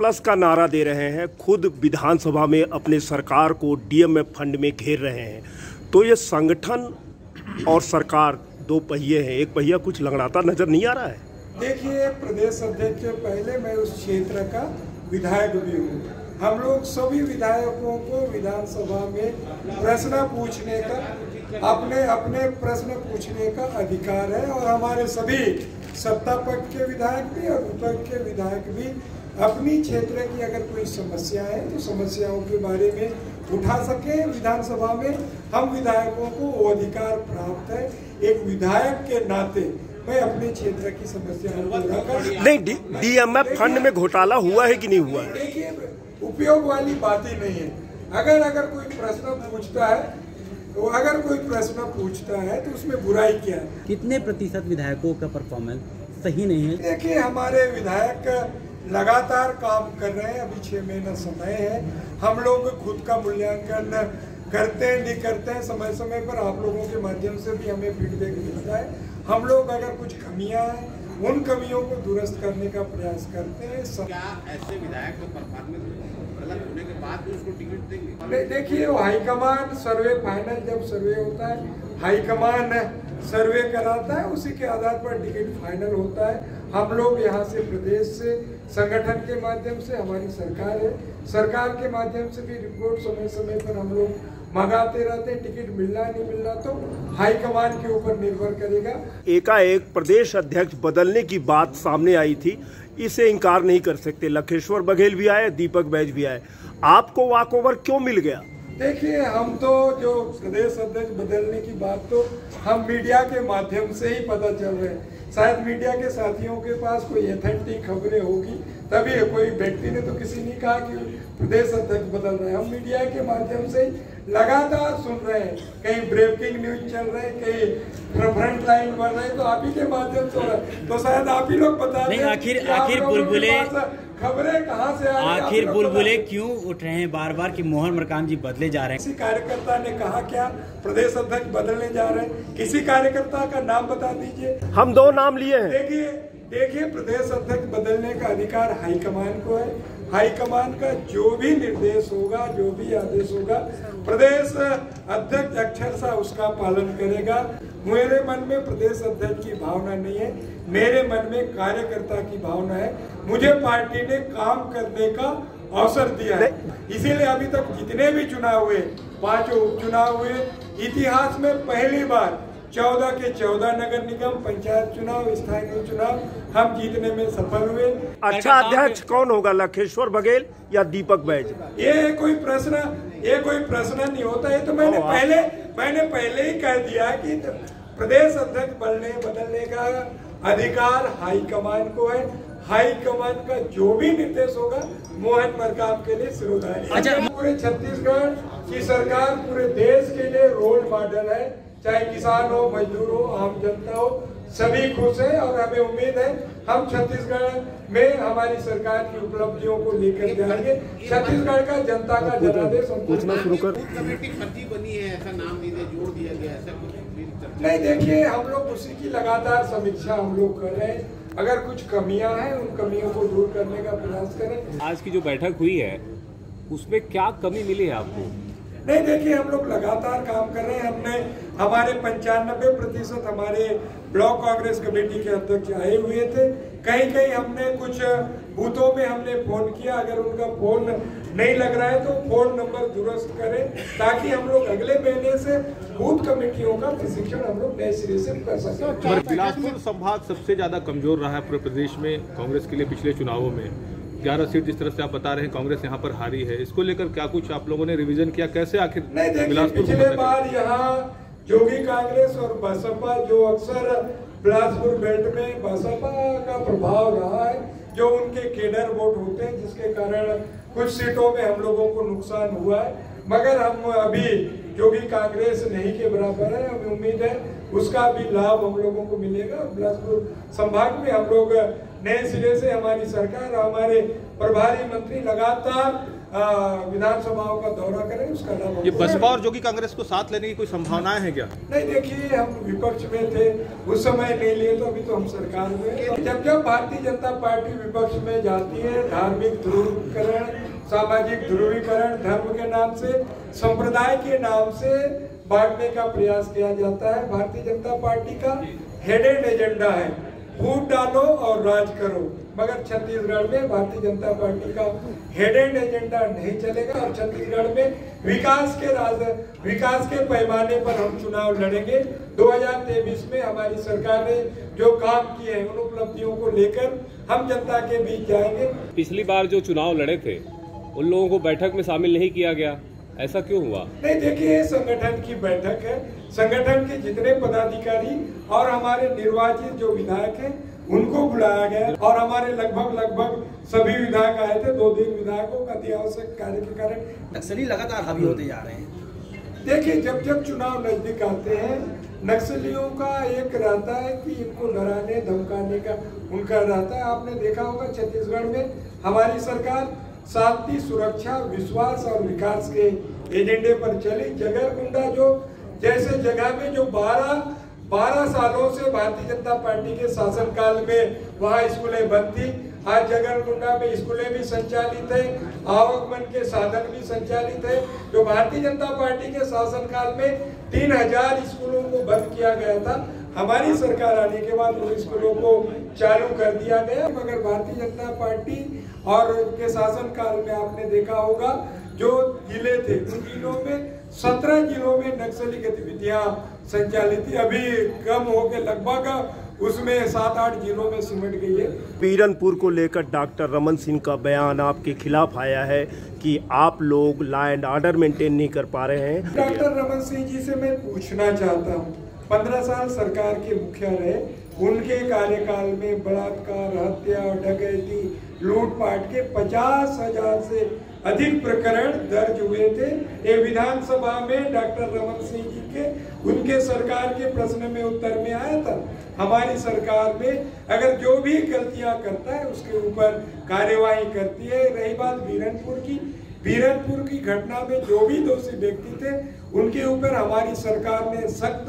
Plus का नारा दे रहे हैं, खुद विधानसभा में अपने सरकार को डीएमएफ फंड में घेर रहे हैं। तो ये संगठन और सरकार दो पहिए हैं, एक पहिया कुछ लंगड़ाता नजर नहीं आ रहा है। देखिए, प्रदेश अध्यक्ष पहले मैं उस क्षेत्र का विधायक भी हूँ। हम लोग सभी विधायकों को विधानसभा में प्रश्न पूछने का अपने प्रश्न पूछने का अधिकार है और हमारे सभी सत्ता पक्ष के विधायक भी और विपक्ष के विधायक भी अपनी क्षेत्र की अगर कोई समस्या है तो समस्याओं के बारे में उठा सके विधानसभा में। हम विधायकों को वो अधिकार प्राप्त है। एक विधायक के नाते मैं अपने क्षेत्र की समस्याओं को रखकर नहीं, डीएमएफ फंड में घोटाला हुआ है कि नहीं हुआ है? देखिए, उपयोग वाली बात ही नहीं है। अगर कोई प्रश्न पूछता है तो उसमें बुराई क्या है? कितने प्रतिशत विधायकों का परफॉर्मेंस सही नहीं है? देखिए, हमारे विधायक लगातार काम कर रहे हैं। अभी 6 महीना समय है। हम लोग खुद का मूल्यांकन करते हैं, नहीं करते हैं, समय समय पर आप लोगों के माध्यम से भी हमें फीडबैक मिलता है। हम लोग अगर कुछ कमियां हैं उन कमियों को दुरुस्त करने का प्रयास करते हैं। क्या ऐसे विधायक को परफॉर्मेंस गलत होने के बाद भी उसको टिकट देंगे? देखिए, वो हाईकमान सर्वे फाइनल जब सर्वे होता है, हाईकमान सर्वे कराता है, उसी के आधार पर टिकट फाइनल होता है। हम लोग यहाँ से प्रदेश से संगठन के माध्यम से, हमारी सरकार है, सरकार के माध्यम से भी रिपोर्ट समय समय पर हम लोग मंगाते रहते हैं। टिकट मिलना नहीं मिलना तो हाईकमान के ऊपर निर्भर करेगा। एकाएक प्रदेश अध्यक्ष बदलने की बात सामने आई थी, इसे इनकार नहीं कर सकते। लखेश्वर बघेल भी आए, दीपक बैज भी आए, आपको वॉकओवर क्यों मिल गया? देखिए, हम तो जो प्रदेश अध्यक्ष बदलने की बात तो हम मीडिया के माध्यम से ही पता चल रहे हैं। शायद मीडिया के साथियों के पास कोई ऑथेंटिक खबरें होगी, तभी कोई व्यक्ति ने तो किसी ने कहा कि प्रदेश अध्यक्ष बदल रहे हैं। हम मीडिया के माध्यम से लगातार सुन रहे हैं, कहीं ब्रेकिंग न्यूज चल रहे हैं, कहीं फ्रंट लाइन बढ़ रहे हैं, तो आप ही के माध्यम से हो रहा है। तो शायद आप ही लोग बता दें आखिर बुलबुले खबरें कहाँ से आ रही? आखिर बुलबुले क्यों उठ रहे हैं बार बार कि मोहन मरकाम जी बदले जा रहे हैं? किसी कार्यकर्ता ने कहा क्या प्रदेश अध्यक्ष बदलने जा रहे हैं? किसी कार्यकर्ता का नाम बता दीजिए। हम 2 नाम लिए हैं। देखिए, प्रदेश अध्यक्ष बदलने का अधिकार हाईकमान को है। हाईकमान का जो भी निर्देश होगा, जो भी आदेश होगा, प्रदेश अध्यक्ष अक्षरशः उसका पालन करेगा। मेरे मन में प्रदेश अध्यक्ष की भावना नहीं है, मेरे मन में कार्यकर्ता की भावना है। मुझे पार्टी ने काम करने का अवसर दिया है, इसीलिए अभी तक जितने भी चुनाव हुए, 5 उपचुनाव हुए, इतिहास में पहली बार 14 के 14 नगर निगम पंचायत चुनाव, स्थानीय चुनाव हम जीतने में सफल हुए। अच्छा अध्यक्ष कौन होगा, लखेश्वर बघेल या दीपक बैज? ये कोई प्रश्न नहीं होता। ये तो मैंने पहले ही कह दिया कि प्रदेश अध्यक्ष बदलने का अधिकार हाईकमान को है। हाईकमान का जो भी निर्देश होगा मोहन मरकाम के लिए श्रोताई। अच्छा, पूरे छत्तीसगढ़ की सरकार पूरे देश के लिए रोल मॉडल है। चाहे किसान हो, मजदूर हो, आम जनता हो, सभी खुश है और हमें उम्मीद है हम छत्तीसगढ़ में हमारी सरकार की उपलब्धियों को लेकर जाएंगे। छत्तीसगढ़ का जनता का जनादेश पूछना शुरू कर। कमेटी फर्जी बनी है, ऐसा नाम जोड़ दिया गया, ऐसा कुछ नहीं। देखिए, हम लोग उसी की लगातार समीक्षा हम लोग कर रहे हैं। अगर कुछ कमियां हैं उन कमियों को दूर करने का प्रयास करें। आज की जो बैठक हुई है उसमें क्या कमी मिली है आपको? नहीं, देखिए, हम लोग लगातार काम कर रहे हैं। हमारे 95% हमारे ब्लॉक कांग्रेस कमेटी के अध्यक्ष आए हुए थे। कहीं हमने कुछ बूथों में हमने फोन किया, अगर उनका फोन नहीं लग रहा है तो फोन नंबर दुरुस्त करें, ताकि हम लोग अगले महीने से बूथ कमेटियों का प्रशिक्षण हम लोग नए सिरे से कर सकें। बिलासपुर संभाग सबसे ज्यादा कमजोर रहा है पूरे प्रदेश में कांग्रेस के लिए। पिछले चुनावों में 11 सीट जिस तरह से आप बता रहे हैं कांग्रेस यहाँ पर हारी है, इसको लेकर क्या कुछ आप लोगों ने रिवीजन किया? कैसे आखिर नहीं, देखिए, पिछले बार यहाँ जोगी कांग्रेस और बसपा, जो अक्सर बिलासपुर बेल्ट में बसपा का प्रभाव रहा है, जो उनके केडर वोट होते हैं, जिसके कारण कुछ सीटों में हम लोगों को नुकसान हुआ है। मगर हम अभी जोगी कांग्रेस नहीं के बराबर है, हमें उम्मीद है उसका भी लाभ हम लोगों को मिलेगा। बिलासपुर संभाग में हम लोग नए सिरे से, हमारी सरकार, हमारे प्रभारी मंत्री लगातार विधानसभाओं का दौरा करें, उसका लाभ। ये बसपा और जोगी कांग्रेस को साथ लेने की कोई संभावनाएं हैं क्या? नहीं, देखिए, हम विपक्ष में थे उस समय नहीं लिए, तो अभी तो हम सरकार में। जब जब भारतीय जनता पार्टी विपक्ष में जाती है, धार्मिक ध्रुवीकरण, सामाजिक ध्रुवीकरण, धर्म के नाम से, संप्रदाय के नाम से बांटने का प्रयास किया जाता है। भारतीय जनता पार्टी का हेडेड एजेंडा है वोट डालो और राज करो, मगर छत्तीसगढ़ में भारतीय जनता पार्टी का हेडेड एजेंडा नहीं चलेगा और छत्तीसगढ़ में विकास के पैमाने पर हम चुनाव लड़ेंगे। 2023 में हमारी सरकार ने जो काम किए हैं उन उपलब्धियों को लेकर हम जनता के बीच जाएंगे। पिछली बार जो चुनाव लड़े थे उन लोगों को बैठक में शामिल नहीं किया गया, ऐसा क्यों हुआ? नहीं, देखिए, संगठन की बैठक है, संगठन के जितने पदाधिकारी और हमारे निर्वाचित जो विधायक हैं उनको बुलाया गया और हमारे लगभग सभी विधायक आए थे। 2 विधायकों का अत्यावश्यक कार्य के कारण नक्सली लगातार हावी होते जा रहे हैं। देखिए, जब जब चुनाव नजदीक आते हैं, नक्सलियों का एक रहता है कि इनको डराने धमकाने का उनका रहता है। आपने देखा होगा छत्तीसगढ़ में हमारी सरकार शांति, सुरक्षा, विश्वास और विकास के एजेंडे पर चली। जगरगुंडा जो जैसे जगह में जो 12 सालों से भारतीय जनता पार्टी के शासनकाल में वहाँ स्कूलें बंद थी, आज जगरगुंडा में स्कूलें भी संचालित है, आवागमन के साधन भी संचालित है। जो भारतीय जनता पार्टी के शासनकाल में 3000 स्कूलों को बंद किया गया था, हमारी सरकार आने के बाद उन स्कूलों को चालू कर दिया गया। मगर भारतीय जनता पार्टी और के शासनकाल में आपने देखा होगा जो जिले थे उन जिलों में 17 जिलों में नक्सली गतिविधियां संचालित थी, अभी कम होकर लगभग उसमें 7-8 जिलों में सिमट गई है। पीरनपुर को लेकर डॉक्टर रमन सिंह का बयान आपके खिलाफ आया है कि आप लोग लॉ एंड ऑर्डर मेंटेन नहीं कर पा रहे हैं। डॉक्टर रमन सिंह जी से मैं पूछना चाहता हूँ, 15 साल सरकार के मुखिया रहे, उनके कार्यकाल में बलात्कार, हत्या, डकैती, लूटपाट के 50,000 से अधिक प्रकरण दर्ज हुए थे। ये विधानसभा में डॉक्टर रमन सिंह जी के उनके सरकार के प्रश्न में उत्तर में आया था। हमारी सरकार में अगर जो भी गलतियां करता है उसके ऊपर कार्यवाही करती है। रही बात बीरनपुर की घटना में जो भी दोषी व्यक्ति थे उनके ऊपर हमारी सरकार ने सख्त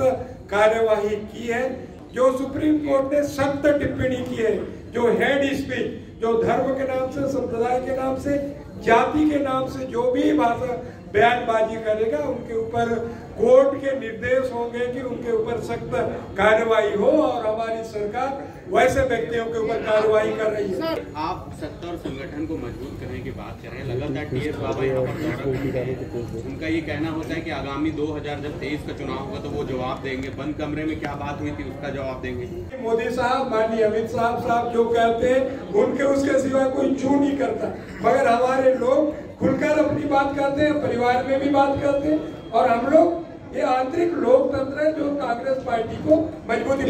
कार्यवाही की है। जो सुप्रीम कोर्ट ने सख्त टिप्पणी की है, जो हेड स्पीच, जो धर्म के नाम से, संप्रदाय के नाम से, जाति के नाम से जो भी भाषा बयानबाजी करेगा उनके ऊपर कोर्ट के निर्देश होंगे कि उनके ऊपर सख्त कार्रवाई हो और हमारी सरकार वैसे व्यक्तियों के ऊपर कार्रवाई कर रही है। आप सत्ता और संगठन को मजबूत करने की बात कर रहे हैं, लगातार टीएस बाबा यहाँ पर दौरा कर रहे हैं। उनका ये कहना होता है कि आगामी 2023 का चुनाव होगा तो वो जवाब देंगे। बंद कमरे में क्या बात हुई थी उसका जवाब देंगे। मोदी साहब, माननीय अमित साहब जो कहते हैं उनके उसके सिवा कोई चू नहीं करता, मगर हमारे लोग खुलकर अपनी बात करते हैं, परिवार में भी बात करते हैं और हम लोग ये आंतरिक लोकतंत्र है जो कांग्रेस पार्टी को मजबूती